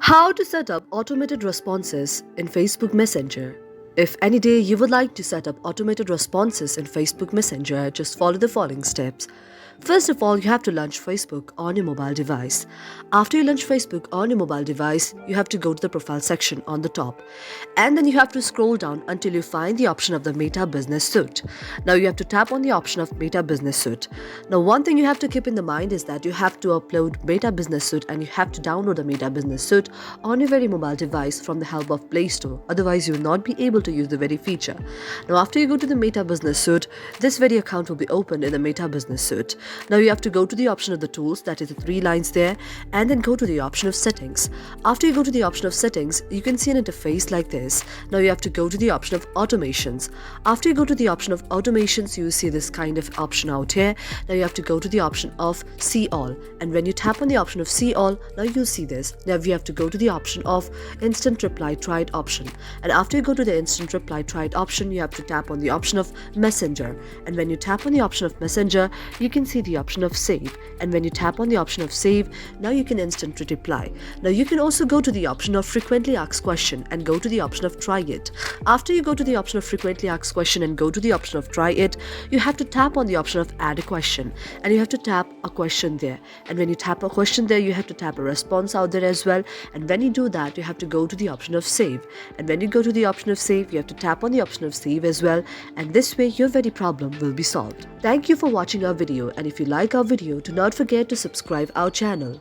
How to set up automated responses in Facebook Messenger. If any day you would like to set up automated responses in Facebook Messenger, just follow the following steps. First of all, you have to launch Facebook on your mobile device. After you launch Facebook on your mobile device, you have to go to the profile section on the top. And then you have to scroll down until you find the option of the Meta Business Suite. Now you have to tap on the option of Meta Business Suite. Now one thing you have to keep in the mind is that you have to upload Meta Business Suite and you have to download the Meta Business Suite on your very mobile device from the help of Play Store. Otherwise, you will not be able to use the very feature. Now after you go to the Meta Business Suite, this very account will be opened in the Meta Business Suite. Now you have to go to the option of the tools, that is the three lines there, and then go to the option of settings. After you go to the option of settings, you can see an interface like this. Now you have to go to the option of automations. After you go to the option of automations, you see this kind of option out here. Now you have to go to the option of see all, and when you tap on the option of see all, now you see this. Now we have to go to the option of instant reply tried option, and after you go to the instant reply tried option, you have to tap on the option of messenger, and when you tap on the option of messenger, you can see the option of save, and when you tap on the option of save, now you can instantly reply. Now you can also go to the option of frequently asked question and go to the option of try it. After you go to the option of frequently asked question and go to the option of try it, you have to tap on the option of add a question, and you have to tap a question there, and when you tap a question there, you have to tap a response out there as well, and when you do that, you have to go to the option of save, and when you go to the option of save, you have to tap on the option of save as well, and this way your very problem will be solved. Thank you for watching our video, and if you like our video, do not forget to subscribe our channel.